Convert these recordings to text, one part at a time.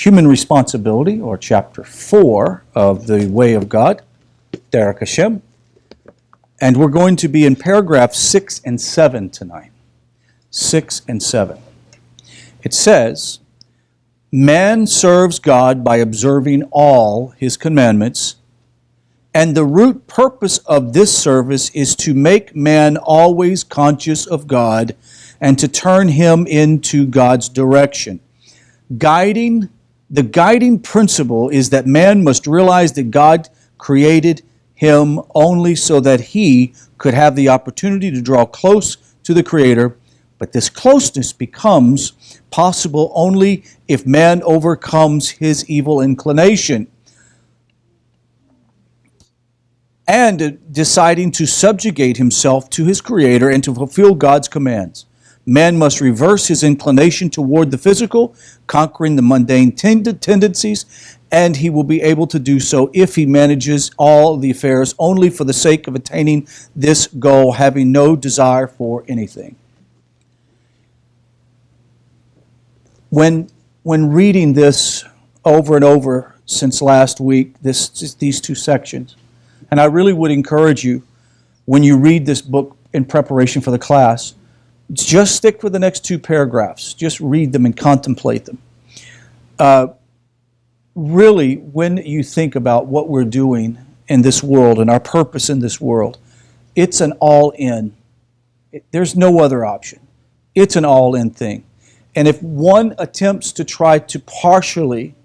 human responsibility, or chapter 4 of the Way of God, Derek Hashem. And we're going to be in paragraphs 6 and 7 tonight. 6 and 7. It says, man serves God by observing all his commandments, and the root purpose of this service is to make man always conscious of God and to turn him into God's direction. The guiding principle is that man must realize that God created him only so that he could have the opportunity to draw close to the Creator, but this closeness becomes possible only if man overcomes his evil inclination and deciding to subjugate himself to his Creator and to fulfill God's commands. Man must reverse his inclination toward the physical, conquering the mundane tendencies, and he will be able to do so if he manages all the affairs only for the sake of attaining this goal, having no desire for anything. When reading this over and over since last week, these two sections, and I really would encourage you, when you read this book in preparation for the class, just stick with the next two paragraphs. Just read them and contemplate them. Really, when you think about what we're doing in this world and our purpose in this world, it's an all-in. There's no other option. It's an all-in thing. And if one attempts to try to partially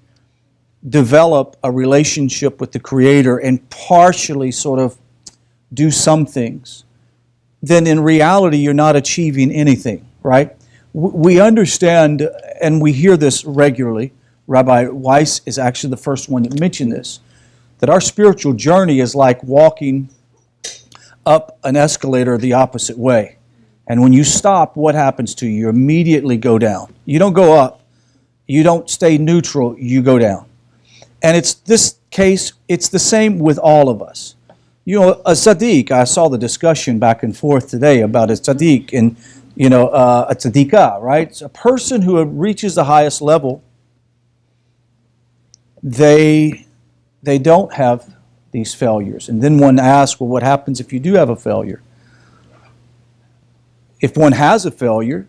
develop a relationship with the Creator and partially sort of do some things, then in reality you're not achieving anything, right? We understand, and we hear this regularly. Rabbi Weiss is actually the first one that mentioned this, that our spiritual journey is like walking up an escalator the opposite way. And when you stop, what happens to you? You immediately go down. You don't go up. You don't stay neutral. You go down. And it's this case, it's the same with all of us. You know, a tzaddik, I saw the discussion back and forth today about a tzaddik and, a tzaddikah, right? It's a person who reaches the highest level, they don't have these failures. And then one asks, well, what happens if you do have a failure? If one has a failure,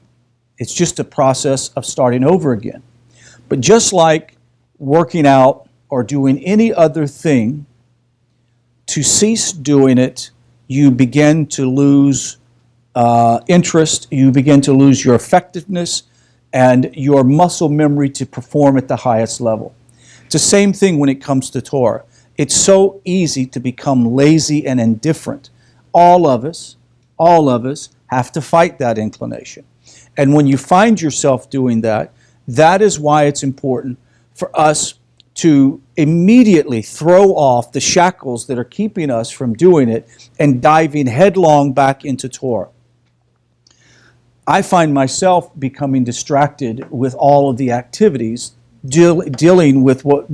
it's just a process of starting over again. But just like working out or doing any other thing, to cease doing it, you begin to lose interest, you begin to lose your effectiveness and your muscle memory to perform at the highest level. It's the same thing when it comes to Torah. It's so easy to become lazy and indifferent. All of us have to fight that inclination. And when you find yourself doing that, that is why it's important for us to immediately throw off the shackles that are keeping us from doing it and diving headlong back into Torah. I find myself becoming distracted with all of the activities dealing with what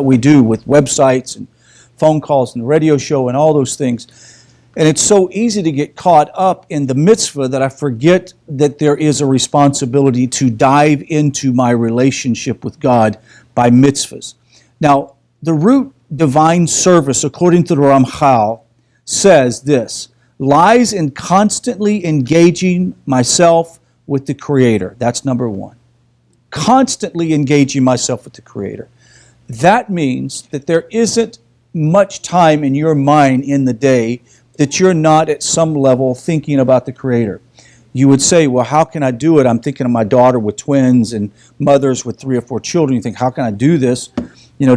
we do with websites and phone calls and the radio show and all those things. And it's so easy to get caught up in the mitzvah that I forget that there is a responsibility to dive into my relationship with God by mitzvahs. Now, the root divine service, according to the Ramchal, says this: lies in constantly engaging myself with the Creator. That's number one. Constantly engaging myself with the Creator. That means that there isn't much time in your mind in the day that you're not at some level thinking about the Creator. You would say, well, how can I do it? I'm thinking of my daughter with twins and mothers with 3 or 4 children. You think, how can I do this?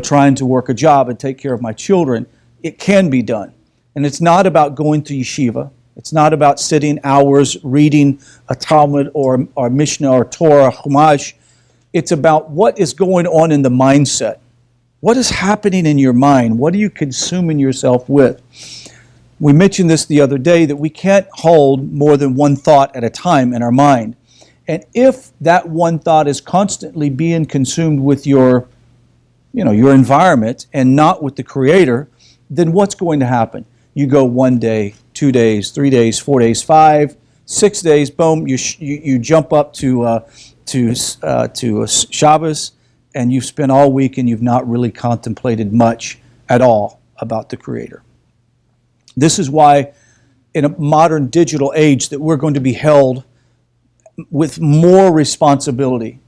Trying to work a job and take care of my children. It can be done. And it's not about going to yeshiva. It's not about sitting hours reading a Talmud or Mishnah or Torah, Chumash. It's about what is going on in the mindset. What is happening in your mind? What are you consuming yourself with? We mentioned this the other day, that we can't hold more than one thought at a time in our mind. And if that one thought is constantly being consumed with your environment and not with the Creator, then what's going to happen? You go 1 day, 2 days, 3 days, 4 days, 5, 6 days, boom, you jump up to Shabbos, and you've spent all week and you've not really contemplated much at all about the Creator. This is why in a modern digital age that we're going to be held with more responsibility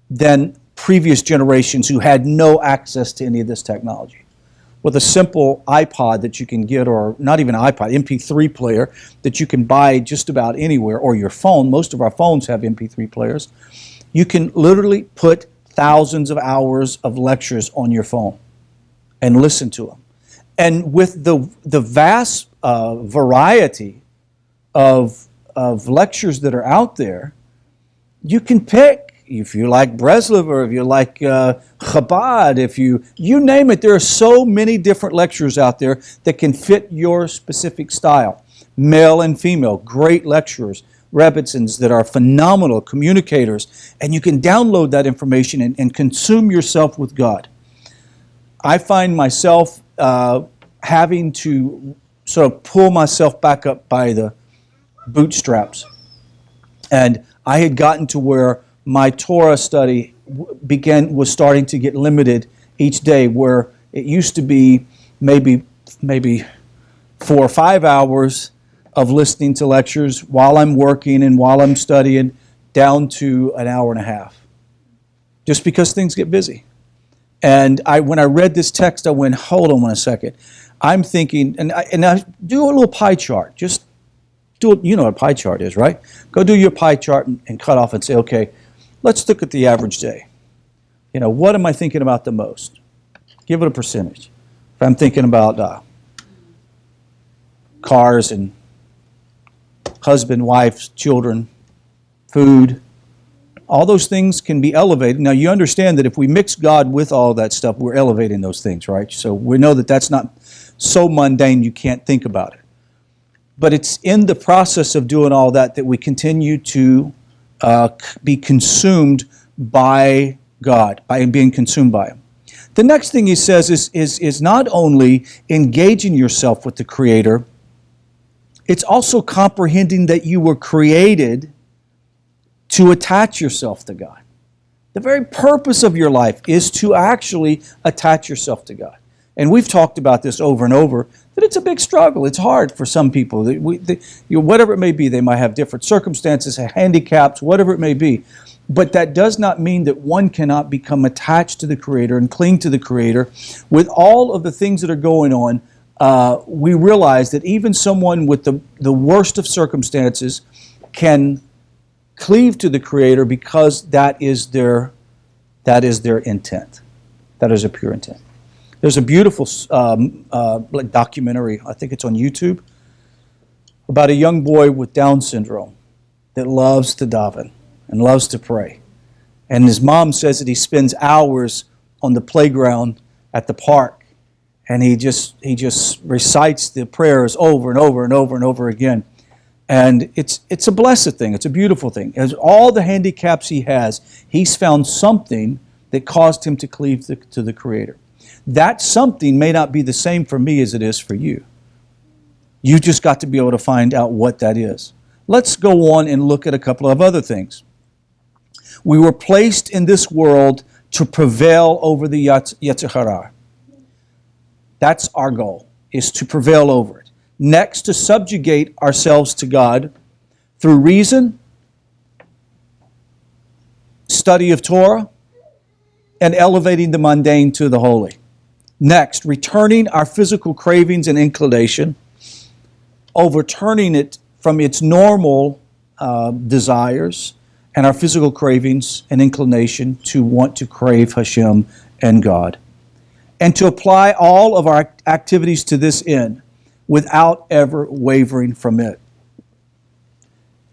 than previous generations who had no access to any of this technology. With a simple iPod that you can get, or not even iPod, MP3 player that you can buy just about anywhere, or your phone, most of our phones have MP3 players, you can literally put thousands of hours of lectures on your phone and listen to them. And with the vast variety of lectures that are out there, you can pick. If you like Breslov, or if you like Chabad, if you name it, there are so many different lectures out there that can fit your specific style. Male and female, great lecturers, Rebbitzins that are phenomenal communicators, and you can download that information and consume yourself with God. I find myself having to sort of pull myself back up by the bootstraps. And I had gotten to where my Torah study was starting to get limited each day, where it used to be maybe 4 or 5 hours of listening to lectures while I'm working and while I'm studying, down to an hour and a half, just because things get busy. And when I read this text, I went, hold on a second. I'm thinking, and I do a little pie chart. Just do it. You know what a pie chart is, right? Go do your pie chart and cut off and say, okay, let's look at the average day. You know, what am I thinking about the most? Give it a percentage. If I'm thinking about cars and husband, wife, children, food, all those things can be elevated. Now, you understand that if we mix God with all that stuff, we're elevating those things, right? So we know that that's not so mundane you can't think about it. But it's in the process of doing all that that we continue to be consumed by God, by being consumed by Him. The next thing he says is not only engaging yourself with the Creator, it's also comprehending that you were created to attach yourself to God. The very purpose of your life is to actually attach yourself to God. And we've talked about this over and over, that it's a big struggle. It's hard for some people. Whatever it may be, they might have different circumstances, handicaps, whatever it may be. But that does not mean that one cannot become attached to the Creator and cling to the Creator. With all of the things that are going on, we realize that even someone with the worst of circumstances can cleave to the Creator because that is their intent. That is a pure intent. There's a beautiful documentary, I think it's on YouTube, about a young boy with Down syndrome that loves to daven and loves to pray. And his mom says that he spends hours on the playground at the park, and he just recites the prayers over and over and over and over again. And it's a blessed thing. It's a beautiful thing. As all the handicaps he has, he's found something that caused him to cleave to the Creator. That something may not be the same for me as it is for you. You just got to be able to find out what that is. Let's go on and look at a couple of other things. We were placed in this world to prevail over the yetzer harah. That's our goal, is to prevail over it. Next, to subjugate ourselves to God through reason, study of Torah, and elevating the mundane to the holy. Next, returning our physical cravings and inclination, overturning it from its normal desires and our physical cravings and inclination to want to crave Hashem and God. And to apply all of our activities to this end without ever wavering from it.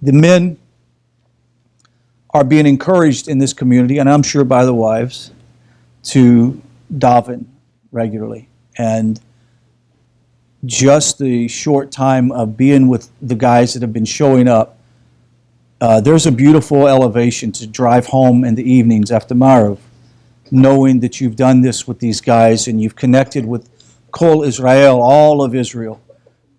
The men are being encouraged in this community, and I'm sure by the wives, to daven regularly. And just the short time of being with the guys that have been showing up, there's a beautiful elevation to drive home in the evenings after Maariv, knowing that you've done this with these guys and you've connected with Kol Israel, all of Israel,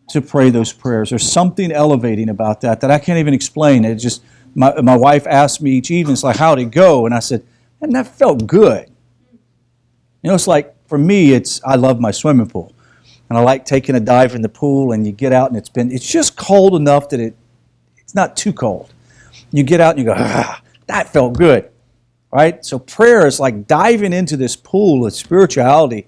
to pray those prayers. There's something elevating about that I can't even explain. It just, my wife asked me each evening, it's like, how'd it go? And I said, and that felt good. You know, it's like, for me, I love my swimming pool. And I like taking a dive in the pool, and you get out and it's just cold enough that it's not too cold. You get out and you go, that felt good, right? So prayer is like diving into this pool of spirituality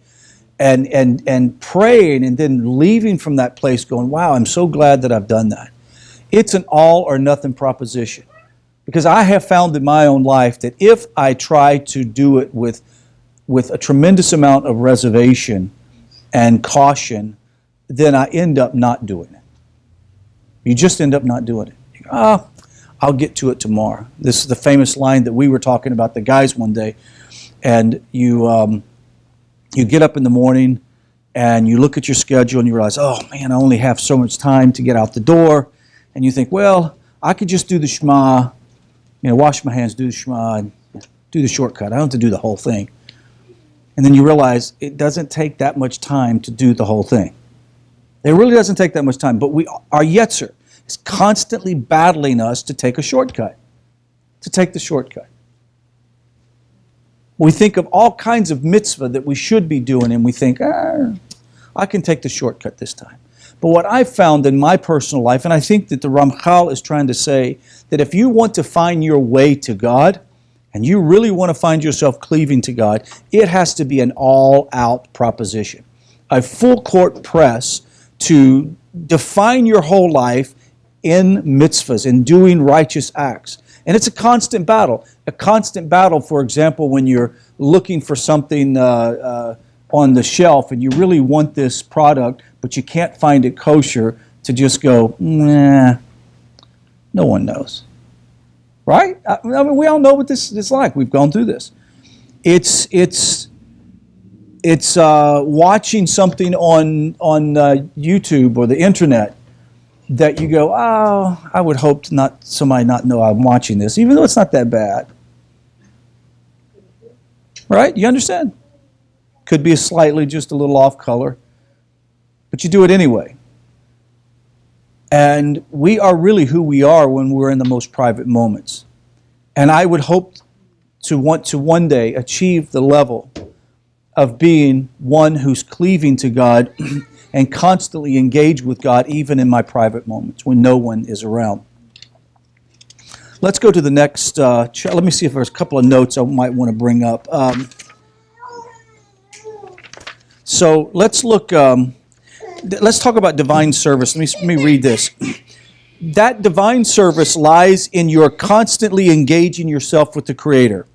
and praying and then leaving from that place going, wow, I'm so glad that I've done that. It's an all or nothing proposition. Because I have found in my own life that if I try to do it with a tremendous amount of reservation and caution, then I end up not doing it. You just end up not doing it. You go, I'll get to it tomorrow. This is the famous line that we were talking about the guys one day. And you get up in the morning and you look at your schedule and you realize, oh man, I only have so much time to get out the door. And you think, well, I could just do the Shema, wash my hands, do the Shema, and do the shortcut. I don't have to do the whole thing. And then you realize it doesn't take that much time to do the whole thing. It really doesn't take that much time. But our yetzer is constantly battling us to take a shortcut, to take the shortcut. We think of all kinds of mitzvah that we should be doing, and we think, I can take the shortcut this time. But what I've found in my personal life, and I think that the Ramchal is trying to say, that if you want to find your way to God, and you really want to find yourself cleaving to God, it has to be an all-out proposition. A full-court press to define your whole life in mitzvahs, in doing righteous acts. And it's a constant battle. A constant battle, for example, when you're looking for something on the shelf and you really want this product, but you can't find it kosher, to just go, nah, no one knows. Right? I mean, we all know what this is like. We've gone through this. It's watching something on YouTube or the internet that you go, oh, I would hope to somebody not know I'm watching this, even though it's not that bad. Right? You understand? Could be slightly just a little off color, but you do it anyway. And we are really who we are when we're in the most private moments. And I would hope to want to one day achieve the level of being one who's cleaving to God and constantly engage with God even in my private moments when no one is around. Let's go to the next, let me see if there's a couple of notes I might want to bring up. So let's look... let's talk about divine service. Let me read this. That divine service lies in your constantly engaging yourself with the Creator.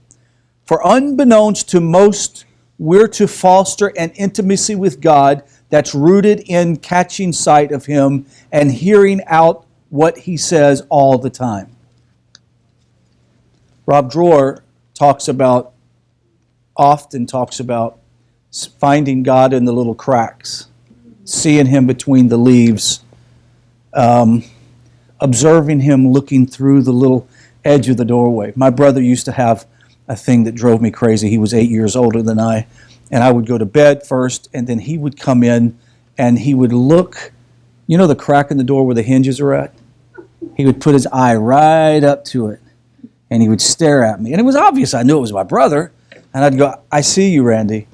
For unbeknownst to most, we're to foster an intimacy with God that's rooted in catching sight of Him and hearing out what He says all the time. Rob Dror often talks about finding God in the little cracks, seeing Him between the leaves, observing Him looking through the little edge of the doorway. My brother used to have a thing that drove me crazy. He was 8 years older than I, and I would go to bed first, and then he would come in, and he would look, the crack in the door where the hinges are at? He would put his eye right up to it, and he would stare at me. And it was obvious I knew it was my brother, and I'd go, I see you, Randy.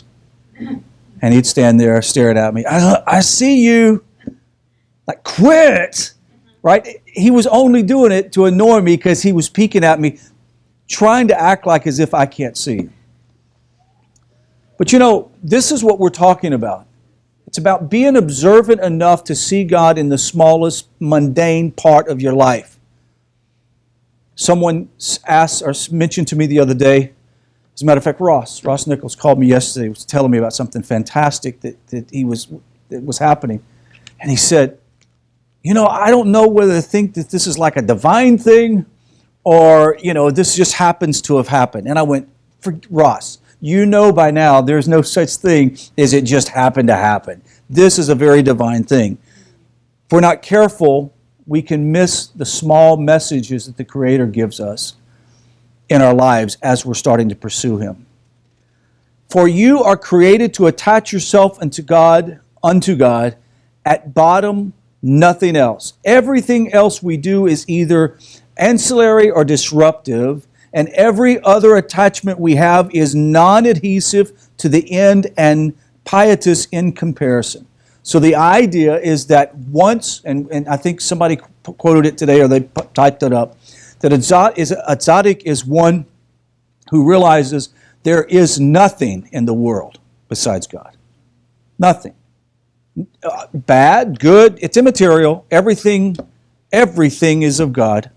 And he'd stand there staring at me. I see you. Like, quit. Right? He was only doing it to annoy me because he was peeking at me, trying to act like as if I can't see him. But this is what we're talking about. It's about being observant enough to see God in the smallest mundane part of your life. Someone asked or mentioned to me the other day, as a matter of fact, Ross Nichols called me yesterday. He was telling me about something fantastic that was happening. And he said, I don't know whether to think that this is like a divine thing or, this just happens to have happened. And I went, for Ross, by now there's no such thing as it just happened to happen. This is a very divine thing. If we're not careful, we can miss the small messages that the Creator gives us in our lives as we're starting to pursue Him. For you are created to attach yourself unto God, at bottom, nothing else. Everything else we do is either ancillary or disruptive, and every other attachment we have is non-adhesive to the end and pietous in comparison. So the idea is that once, and I think somebody quoted it today or they typed it up, that a tzaddik is one who realizes there is nothing in the world besides God. Nothing. Bad, good, it's immaterial. Everything is of God.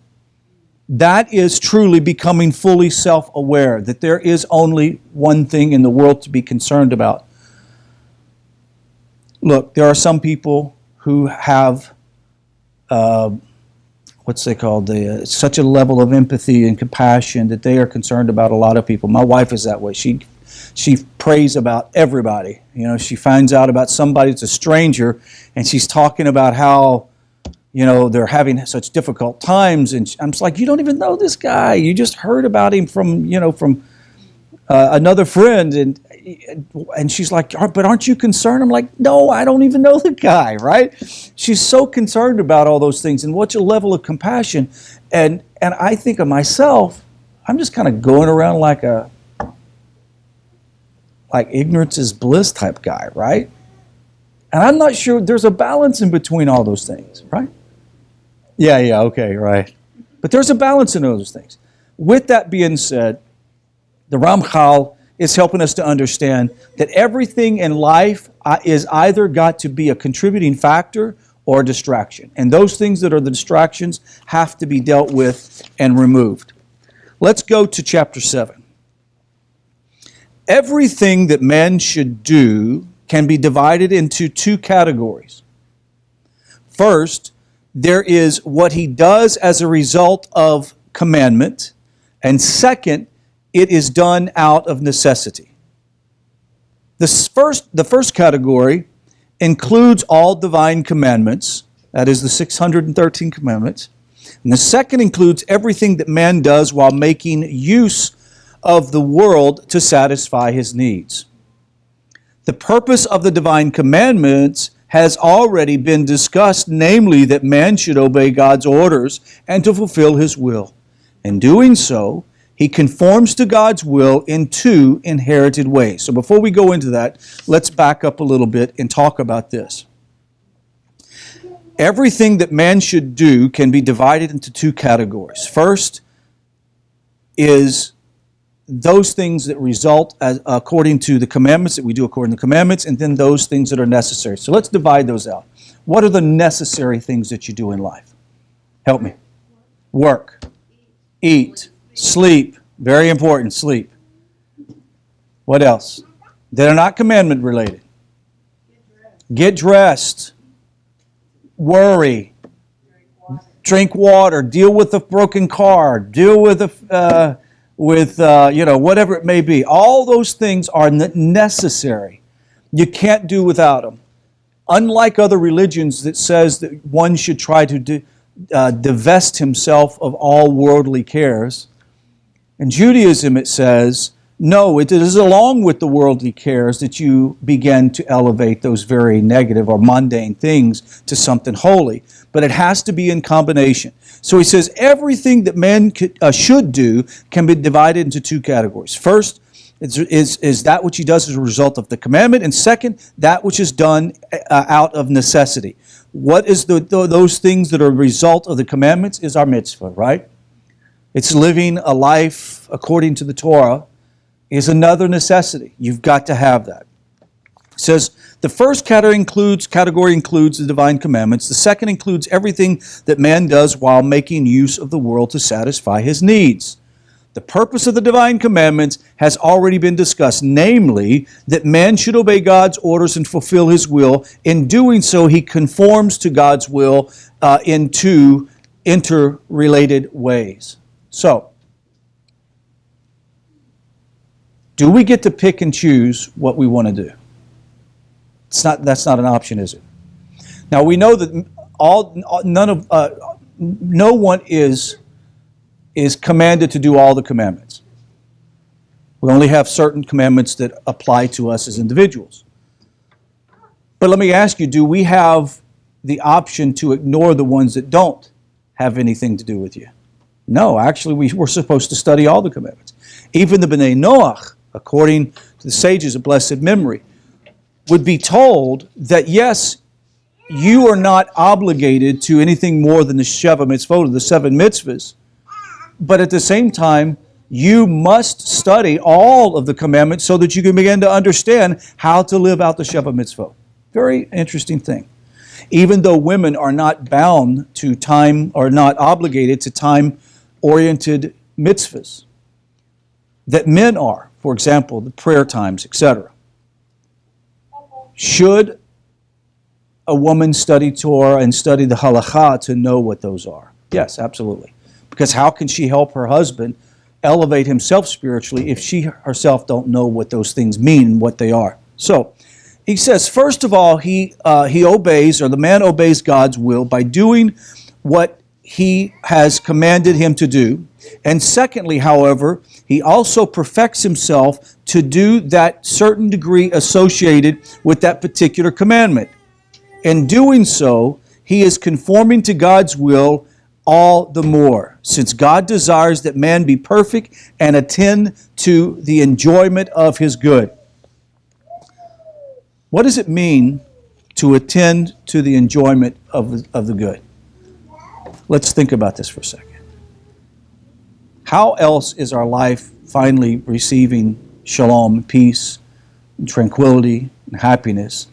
That is truly becoming fully self-aware, that there is only one thing in the world to be concerned about. Look, there are some people who have, such a level of empathy and compassion that they are concerned about a lot of people. My wife is that way. She prays about everybody. You know, she finds out about somebody that's a stranger, and she's talking about how, you know, they're having such difficult times. And I'm just like, you don't even know this guy. You just heard about him from another friend. And she's like, but aren't you concerned? I'm like, no, I don't even know the guy, right? She's so concerned about all those things and what's a level of compassion. And I think of myself, I'm just kind of going around like ignorance is bliss type guy, right? And I'm not sure there's a balance in between all those things, right? Yeah, okay, right. But there's a balance in those things. With that being said, the Ramchal is helping us to understand that everything in life is either got to be a contributing factor or a distraction. And those things that are the distractions have to be dealt with and removed. Let's go to chapter 7. Everything that man should do can be divided into two categories. First, there is what he does as a result of commandment, and second, it is done out of necessity. The first category includes all divine commandments, that is the 613 commandments, and the second includes everything that man does while making use of the world to satisfy his needs. The purpose of the divine commandments has already been discussed, namely that man should obey God's orders and to fulfill his will. In doing so, he conforms to God's will in two inherited ways. So before we go into that, let's back up a little bit and talk about this. Everything that man should do can be divided into two categories. First is those things that result according to the commandments, that we do according to the commandments, and then those things that are necessary. So let's divide those out. What are the necessary things that you do in life? Help me. Work, eat, sleep. Very important, sleep. What else? That are not commandment related. Get dressed. Worry. Drink water. Deal with a broken car. Deal with whatever it may be. All those things are necessary. You can't do without them. Unlike other religions that says that one should try to divest himself of all worldly cares, in Judaism it says, no, it is along with the worldly cares that you begin to elevate those very negative or mundane things to something holy. But it has to be in combination. So he says everything that man should do can be divided into two categories. First is that which he does as a result of the commandment, and second, that which is done out of necessity. What is those things that are a result of the commandments is our mitzvah, right? It's living a life according to the Torah is another necessity. You've got to have that. It says the first category includes the divine commandments. The second includes everything that man does while making use of the world to satisfy his needs. The purpose of the divine commandments has already been discussed, namely that man should obey God's orders and fulfill his will. In doing so, he conforms to God's will in two interrelated ways. So, do we get to pick and choose what we want to do? That's not an option, is it? Now we know that no one is commanded to do all the commandments. We only have certain commandments that apply to us as individuals. But let me ask you, do we have the option to ignore the ones that don't have anything to do with you? No, actually we're supposed to study all the commandments. Even the B'nai Noach, according to the sages of blessed memory, would be told that yes, you are not obligated to anything more than the Sheva Mitzvot, the 7 mitzvahs, but at the same time, you must study all of the commandments so that you can begin to understand how to live out the Sheva Mitzvot. Very interesting thing. Even though women are not bound to time, or not obligated to time-oriented mitzvahs, that men are, for example, the prayer times, etc. Should a woman study Torah and study the halakha to know what those are? Yes, absolutely. Because how can she help her husband elevate himself spiritually if she herself don't know what those things mean and what they are? So, he says, first of all, he obeys, or the man obeys God's will by doing what he has commanded him to do. And secondly, however, he also perfects himself to do that certain degree associated with that particular commandment. In doing so, he is conforming to God's will all the more, since God desires that man be perfect and attend to the enjoyment of his good. What does it mean to attend to the enjoyment of the good? Let's think about this for a second. How else is our life finally receiving shalom, peace, and tranquility, and happiness?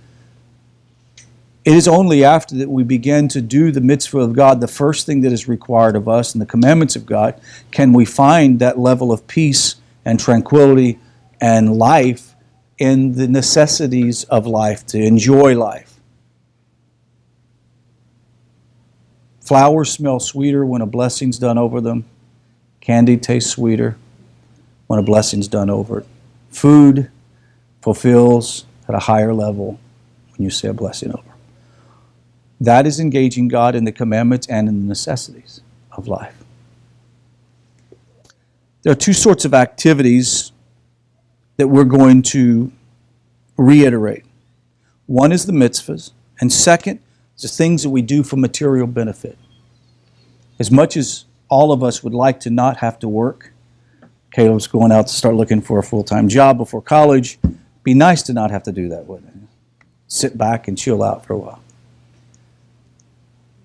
It is only after that we begin to do the mitzvah of God, the first thing that is required of us, and the commandments of God, can we find that level of peace and tranquility and life in the necessities of life, to enjoy life. Flowers smell sweeter when a blessing's done over them. Candy tastes sweeter when a blessing's done over it. Food fulfills at a higher level when you say a blessing over. That is engaging God in the commandments and in the necessities of life. There are two sorts of activities that we're going to reiterate. One is the mitzvahs, and second is the things that we do for material benefit. As much as all of us would like to not have to work, Caleb's going out to start looking for a full-time job before college. Be nice to not have to do that, wouldn't it? Sit back and chill out for a while.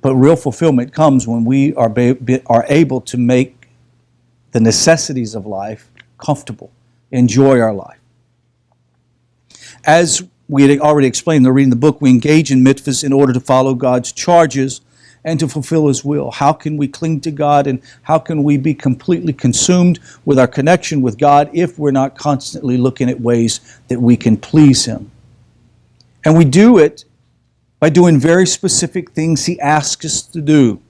But real fulfillment comes when we are able to make the necessities of life comfortable, enjoy our life. As we had already explained in reading the book, we engage in mitzvahs in order to follow God's charges and to fulfill His will. How can we cling to God, and how can we be completely consumed with our connection with God if we're not constantly looking at ways that we can please Him? And we do it by doing very specific things He asks us to do.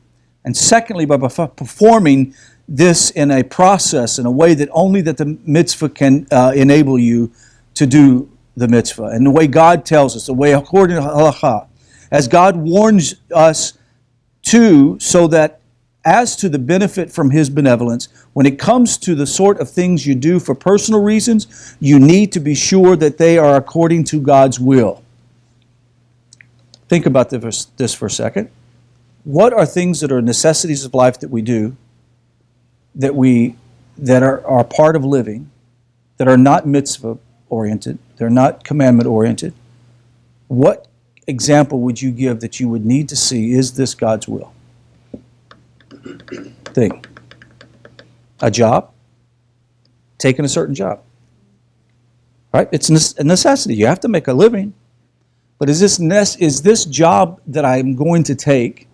And secondly, by performing this in a process, in a way that only that the mitzvah can enable you to do the mitzvah. And the way God tells us, the way according to halakha, as God warns us to, so that as to the benefit from His benevolence, when it comes to the sort of things you do for personal reasons, you need to be sure that they are according to God's will. Think about this for a second. What are things that are necessities of life that we do, that are part of living, that are not mitzvah-oriented, they're not commandment-oriented? What example would you give that you would need to see, is this God's will? Think. A job? Taking a certain job. Right? It's a necessity. You have to make a living. But is this job that I'm going to take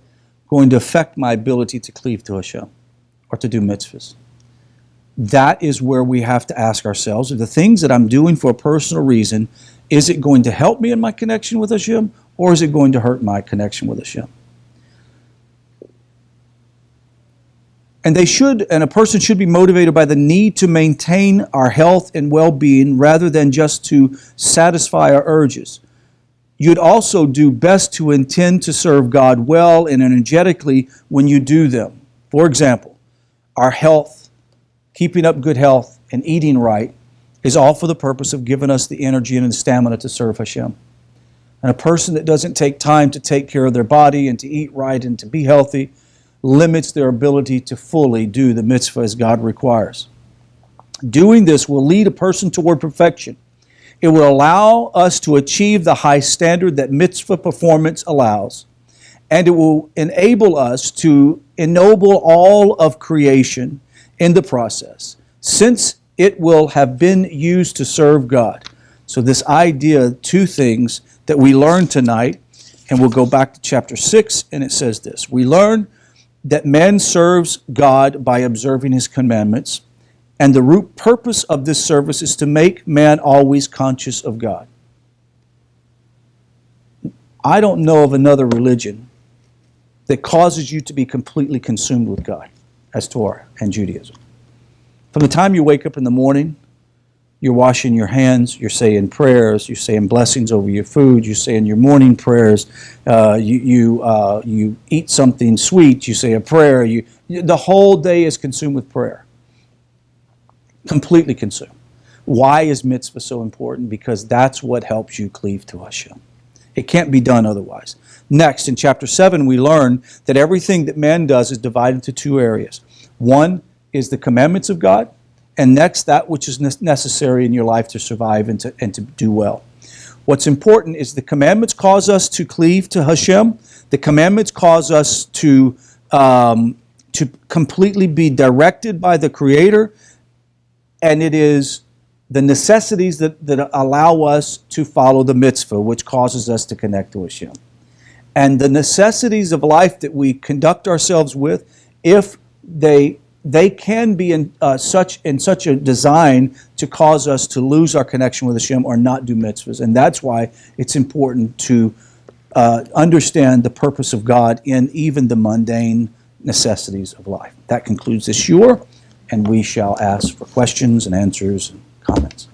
going to affect my ability to cleave to Hashem or to do mitzvahs? That is where we have to ask ourselves, are the things that I'm doing for a personal reason, is it going to help me in my connection with Hashem, or is it going to hurt my connection with Hashem? And a person should be motivated by the need to maintain our health and well-being rather than just to satisfy our urges. You'd also do best to intend to serve God well and energetically when you do them. For example, our health, keeping up good health, and eating right is all for the purpose of giving us the energy and the stamina to serve Hashem. And a person that doesn't take time to take care of their body and to eat right and to be healthy limits their ability to fully do the mitzvah as God requires. Doing this will lead a person toward perfection. It will allow us to achieve the high standard that mitzvah performance allows, and it will enable us to ennoble all of creation in the process, since it will have been used to serve God. So this idea, two things that we learned tonight, and we'll go back to chapter 6, and it says this. We learn that man serves God by observing his commandments, and the root purpose of this service is to make man always conscious of God. I don't know of another religion that causes you to be completely consumed with God as Torah and Judaism. From the time you wake up in the morning, you're washing your hands, you're saying prayers, you're saying blessings over your food, you're saying your morning prayers, you eat something sweet, you say a prayer, the whole day is consumed with prayer. Completely consumed. Why is mitzvah so important? Because that's what helps you cleave to Hashem. It can't be done otherwise. Next, in chapter 7, we learn that everything that man does is divided into two areas. One is the commandments of God, and next, that which is necessary in your life to survive and to do well. What's important is the commandments cause us to cleave to Hashem. The commandments cause us to completely be directed by the Creator, and it is the necessities that allow us to follow the mitzvah, which causes us to connect to Hashem. And the necessities of life that we conduct ourselves with, if they can be in such a design to cause us to lose our connection with Hashem or not do mitzvahs. And that's why it's important to understand the purpose of God in even the mundane necessities of life. That concludes this shiur, and we shall ask for questions and answers and comments.